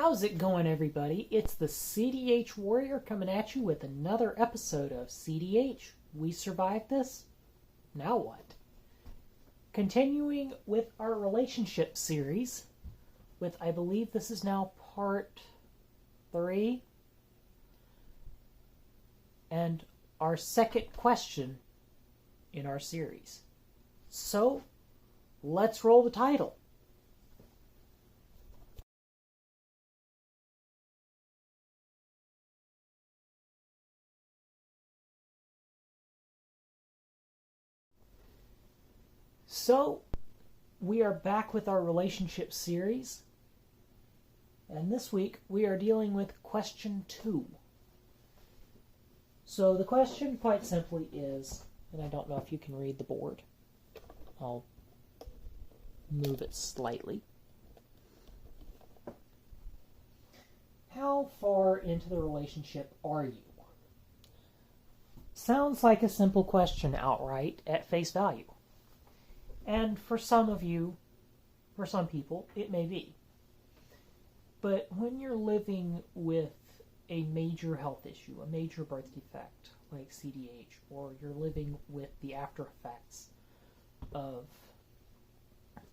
How's it going, everybody? It's the CDH Warrior coming at you with another episode of CDH. We survived this? Now what? Continuing with our relationship series with, I believe this is now part 3, and our second question in our series. So, let's roll the title. So, we are back with our relationship series, and this week we are dealing with question 2. So the question quite simply is, and I don't know if you can read the board, I'll move it slightly. How far into the relationship are you? Sounds like a simple question outright at face value. And for some of you, for some people, it may be. But when you're living with a major health issue, a major birth defect like CDH, or you're living with the after effects of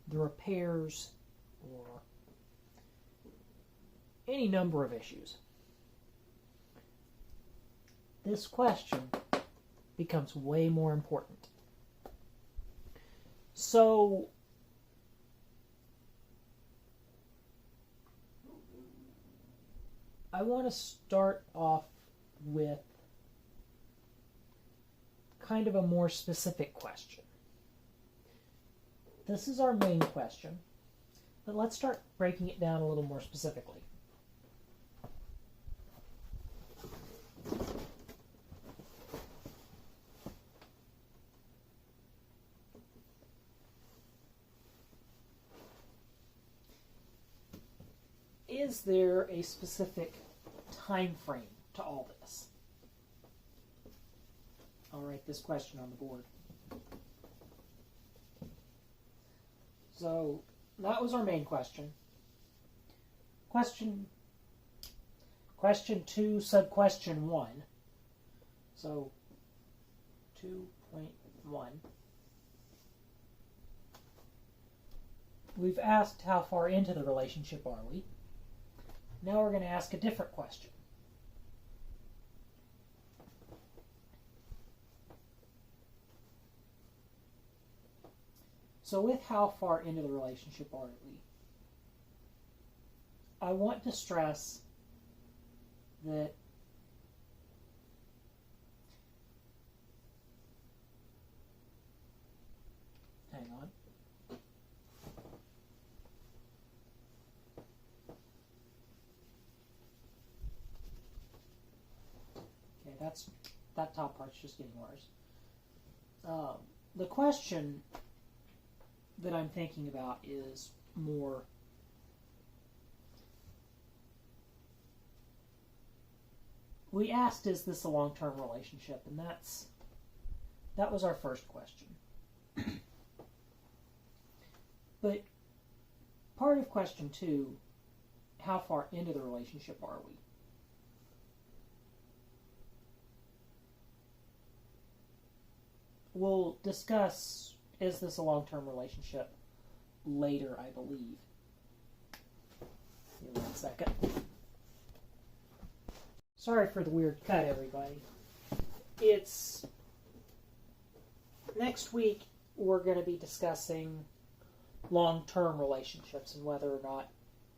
the repairs or any number of issues, this question becomes way more important. So, I want to start off with kind of a more specific question. This is our main question, but let's start breaking it down a little more specifically. Is there a specific time frame to all this? I'll write this question on the board. So that was our main question. Question 2, sub-question 1. So 2.1. We've asked how far into the relationship are we. Now we're going to ask a different question. So with how far into the relationship are we, I want to stress that hang on. That top part's just getting worse. The question that I'm thinking about is more we asked, is this a long-term relationship? And that was our first question. But part of question 2, how far into the relationship are we? We'll discuss, is this a long-term relationship, later, I believe. Give me 1 second. Sorry for the weird cut, everybody. It's next week we're going to be discussing long-term relationships and whether or not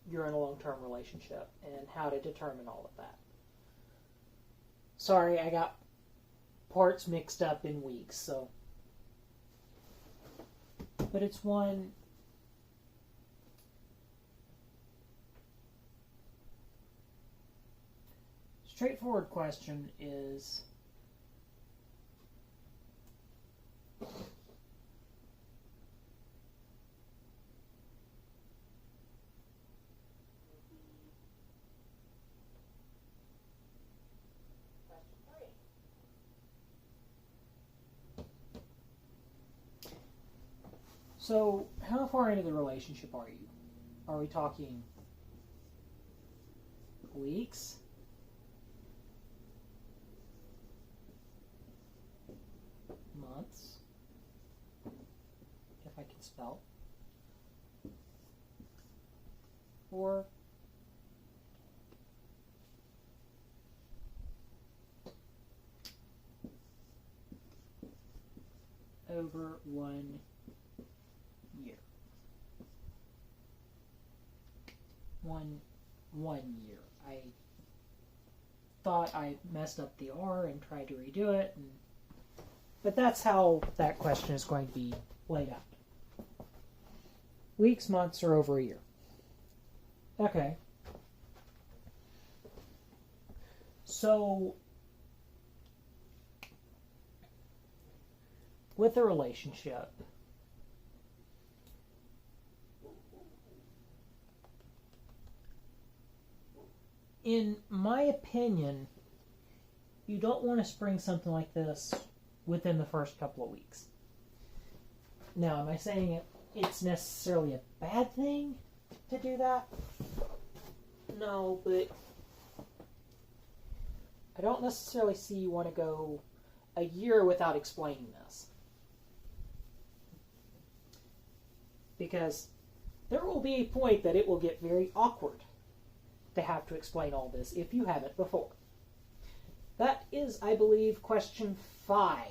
you're in a long-term relationship and how to determine all of that. Sorry, I got parts mixed up in weeks, so. But it's one straightforward question is, so how far into the relationship are you? Are we talking weeks, months, if I can spell, or over 1 year. One year. I thought I messed up the R and tried to redo it, but that's how that question is going to be laid out. Weeks, months, or over a year. Okay. So, with a relationship, in my opinion, you don't want to spring something like this within the first couple of weeks. Now, am I saying it's necessarily a bad thing to do that? No, but I don't necessarily see you want to go a year without explaining this. Because there will be a point that it will get very awkward to have to explain all this if you haven't before. That is, I believe, question 5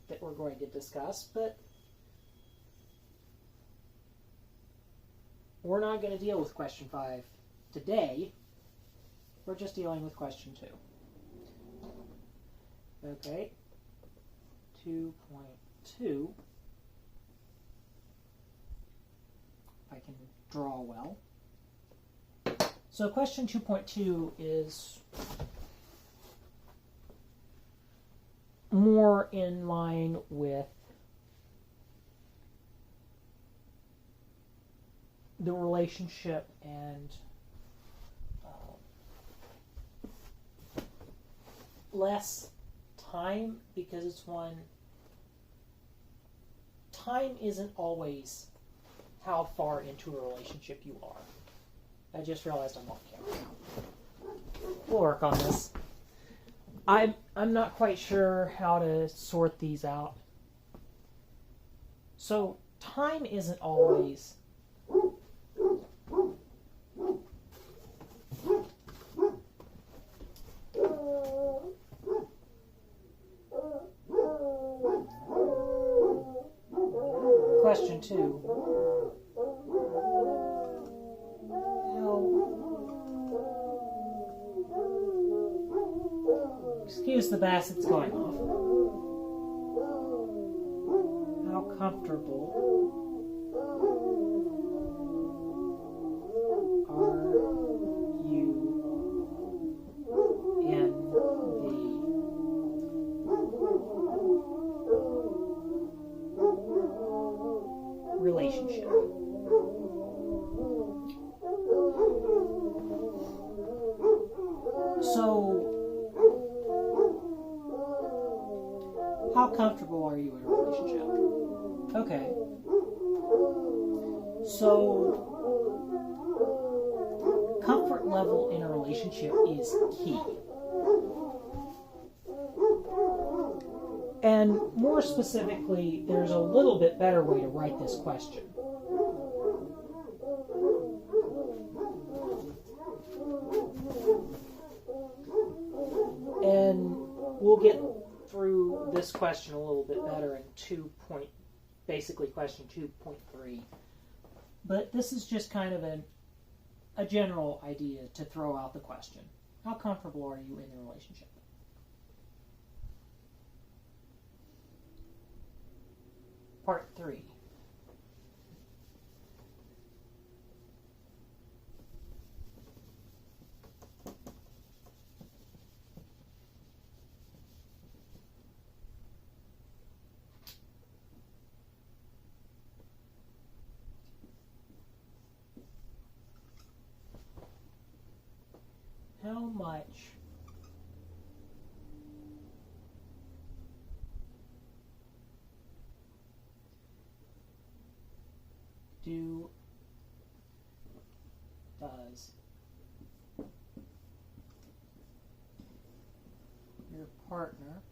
that we're going to discuss, but we're not going to deal with question 5 today. We're just dealing with question 2. Okay. 2.2. If I can draw well. So question 2.2 is more in line with the relationship and less time, because it's one, time isn't always how far into a relationship you are. I just realized I'm off camera now. We'll work on this. I'm not quite sure how to sort these out. So time isn't always question 2. Excuse the bass, it's going off. How comfortable are you in the relationship? So, how comfortable are you in a relationship? Okay. So, comfort level in a relationship is key. And more specifically, there's a little bit better way to write this question. And we'll get through this question a little bit better in basically question 2.3. But this is just kind of a general idea to throw out the question. How comfortable are you in the relationship? Part 3. How much does partner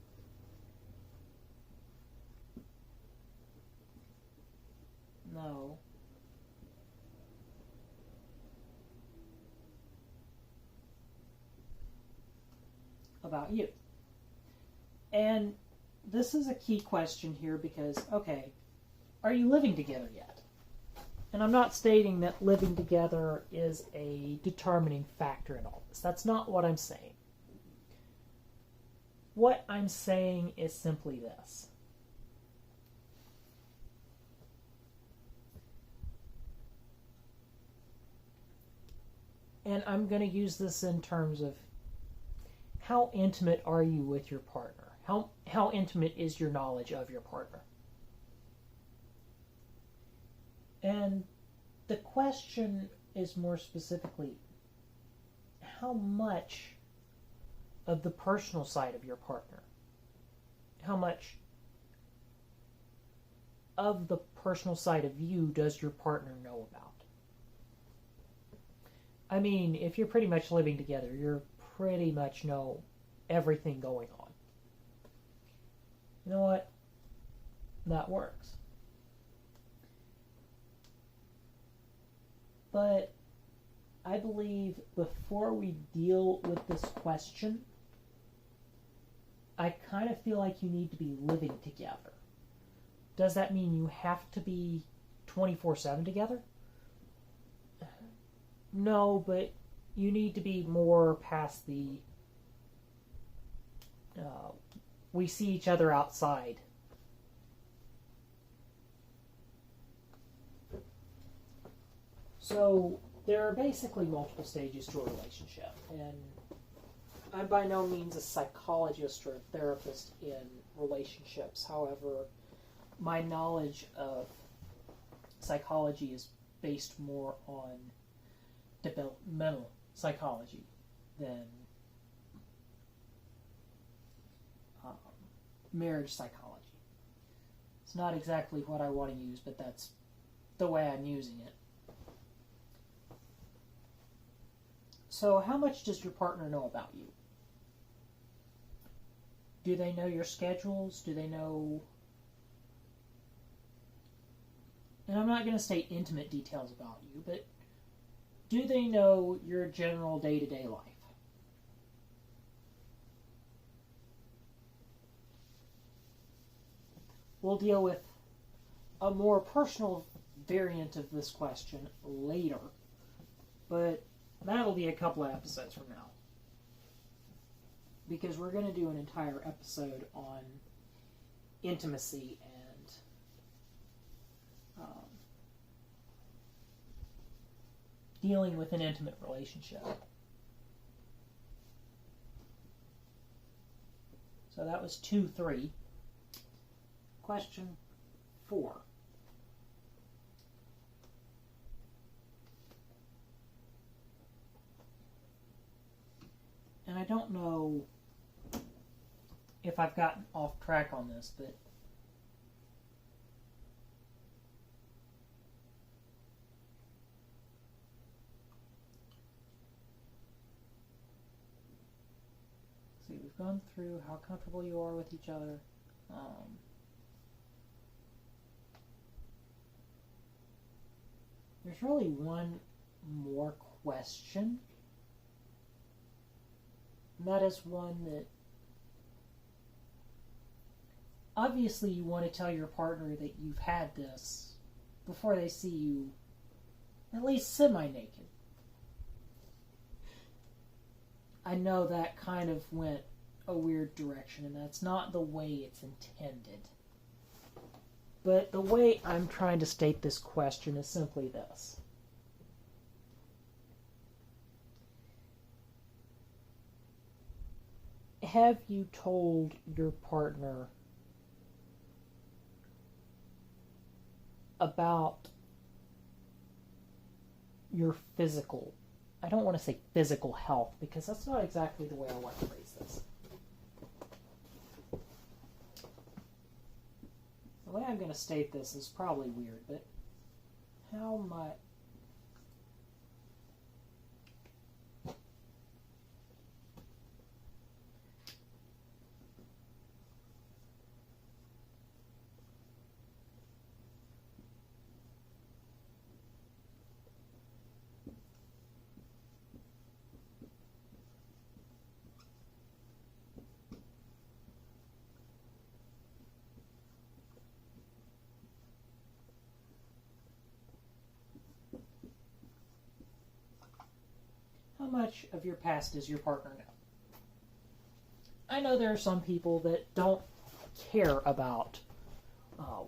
know about you? And this is a key question here because, okay, are you living together yet? And I'm not stating that living together is a determining factor in all this. That's not what I'm saying. What I'm saying is simply this. And I'm going to use this in terms of how intimate are you with your partner? How intimate is your knowledge of your partner? And the question is more specifically, how much of the personal side of your partner, how much of the personal side of you does your partner know about? I mean, if you're pretty much living together, you pretty much know everything going on. You know what? That works. But I believe before we deal with this question, I kind of feel like you need to be living together. Does that mean you have to be 24/7 together? No, but you need to be more past the we see each other outside. So there are basically multiple stages to a relationship, and I'm by no means a psychologist or a therapist in relationships. However, my knowledge of psychology is based more on developmental psychology than marriage psychology. It's not exactly what I want to use, but that's the way I'm using it. So how much does your partner know about you? Do they know your schedules? Do they know... And I'm not going to state intimate details about you, but do they know your general day-to-day life? We'll deal with a more personal variant of this question later, but that'll be a couple of episodes from now. Because we're going to do an entire episode on intimacy and dealing with an intimate relationship. So that was 2-3. Question 4. And I don't know if I've gotten off track on this, but see, we've gone through how comfortable you are with each other. There's really one more question. And that is one that obviously you want to tell your partner that you've had this before they see you at least semi-naked. I know that kind of went a weird direction, and that's not the way it's intended. But the way I'm trying to state this question is simply this. Have you told your partner about your physical, I don't want to say physical health, because that's not exactly the way I want to phrase this. The way I'm going to state this is probably weird, but how much... how much of your past does your partner know? I know there are some people that don't care about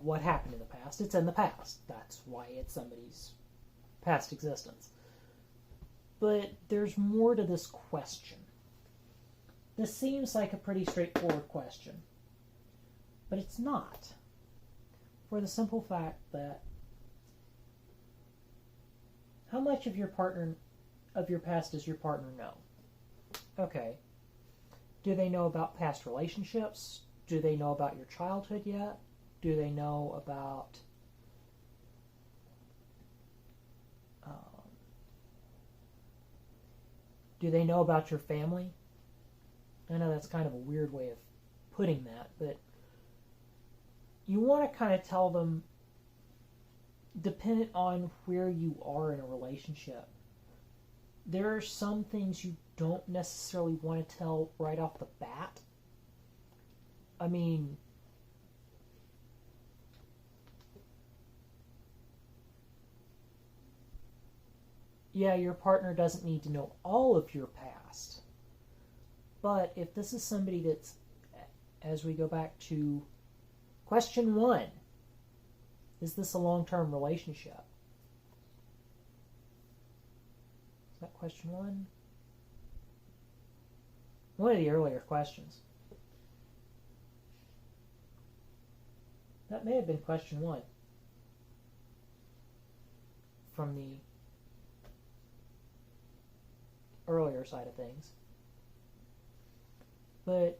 what happened in the past. It's in the past. That's why it's somebody's past existence. But there's more to this question. This seems like a pretty straightforward question, but it's not. For the simple fact that how much of your past does your partner know? Okay. Do they know about past relationships? Do they know about your childhood yet? Do they know about do they know about your family? I know that's kind of a weird way of putting that, but you want to kind of tell them, dependent on where you are in a relationship, there are some things you don't necessarily want to tell right off the bat. I mean, yeah, your partner doesn't need to know all of your past. But if this is somebody that's, as we go back to question 1, is this a long-term relationship? Is that question 1? One of the earlier questions. That may have been question 1 from the earlier side of things. But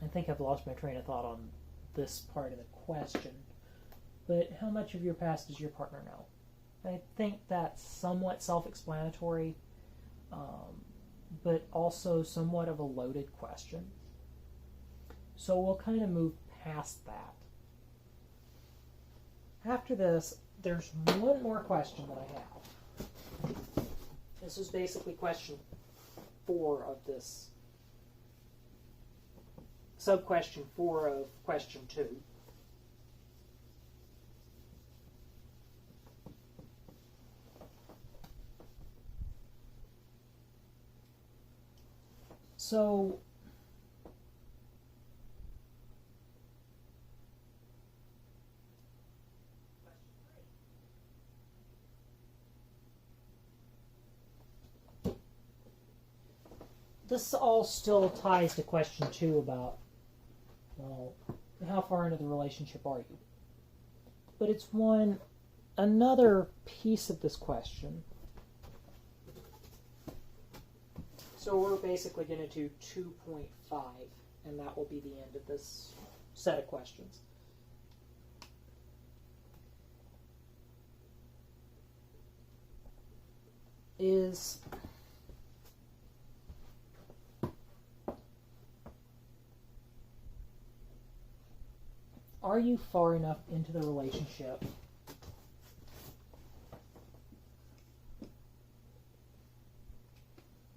I think I've lost my train of thought on this part of the question. But how much of your past does your partner know? I think that's somewhat self-explanatory, but also somewhat of a loaded question. So we'll kind of move past that. After this, there's one more question that I have. This is basically question 4 of this, sub-question 4 of question 2. So, this all still ties to question 2 about, well, how far into the relationship are you? But it's another piece of this question. So we're basically going to do 2.5, and that will be the end of this set of questions. Are you far enough into the relationship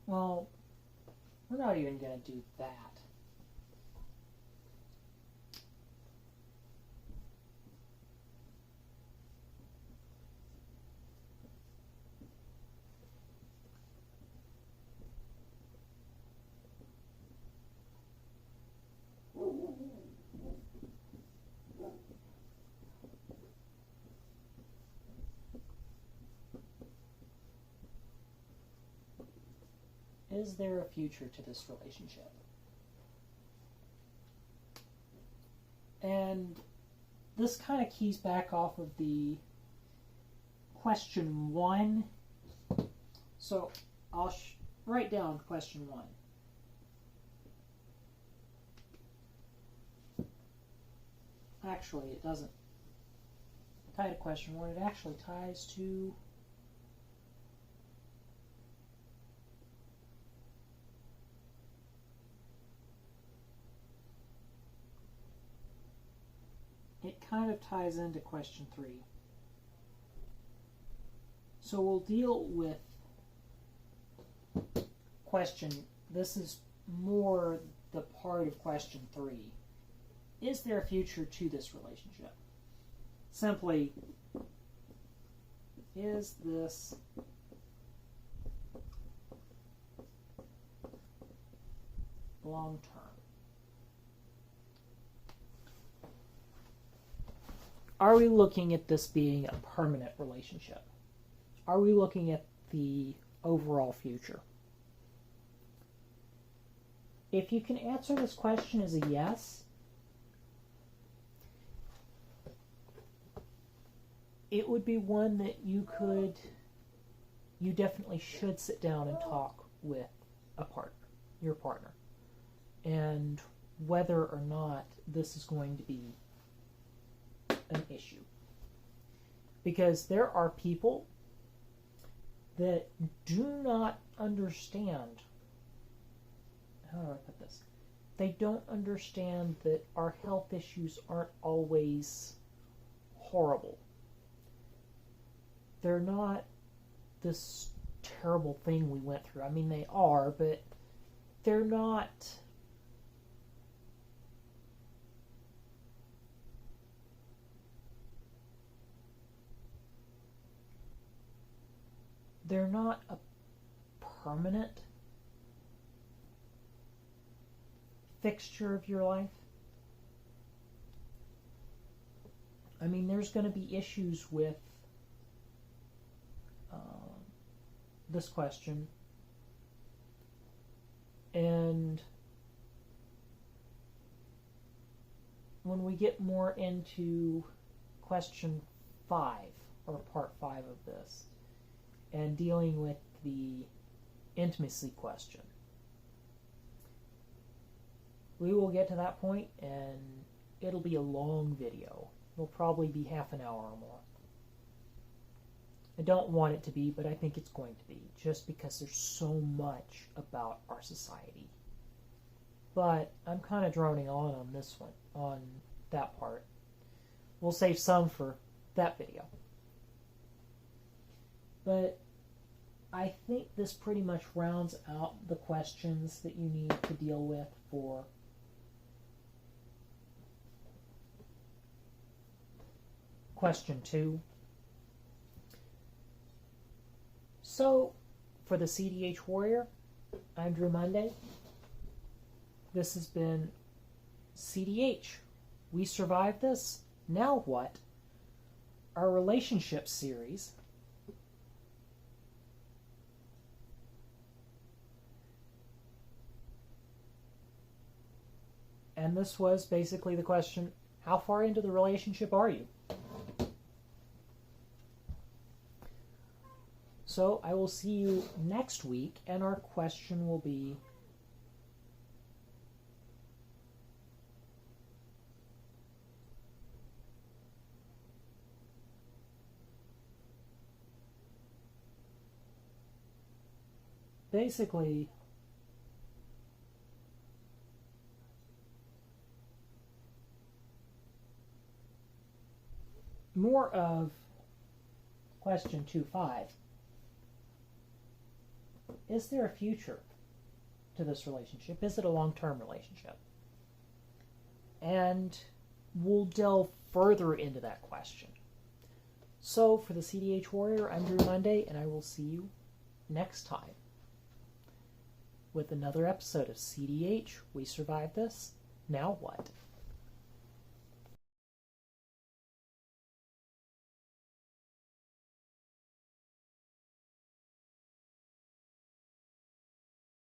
Well, we're not even going to do that. Is there a future to this relationship? And this kind of keys back off of the question 1. So I'll write down question 1. Actually, it doesn't tie to question 1. It actually ties to into question 3. So we'll deal with this is more the part of question 3. Is there a future to this relationship? simply, is this long term? Are we looking at this being a permanent relationship? Are we looking at the overall future? If you can answer this question as a yes, it would be one that you definitely should sit down and talk with your partner, and whether or not this is going to be an issue. Because there are people that do not understand, how do I put this? They don't understand that our health issues aren't always horrible. They're not this terrible thing we went through. I mean, they are, but they're not a permanent fixture of your life. I mean, there's going to be issues with this question, and when we get more into question 5, or part 5 of this, and dealing with the intimacy question, we will get to that point, and it'll be a long video. It'll probably be half an hour or more. I don't want it to be, but I think it's going to be, just because there's so much about our society. But I'm kind of droning on this one, on that part. We'll save some for that video. But I think this pretty much rounds out the questions that you need to deal with for question 2. So, for the CDH Warrior, I'm Drew Monday. This has been CDH. We survived this. Now what? Our relationship series. And this was basically the question, how far into the relationship are you? So I will see you next week, and our question will be, basically, more of question 2.5. Is there a future to this relationship? Is it a long-term relationship? And we'll delve further into that question. So, for the CDH Warrior, I'm Drew Monday, and I will see you next time with another episode of CDH. We survived this. Now what?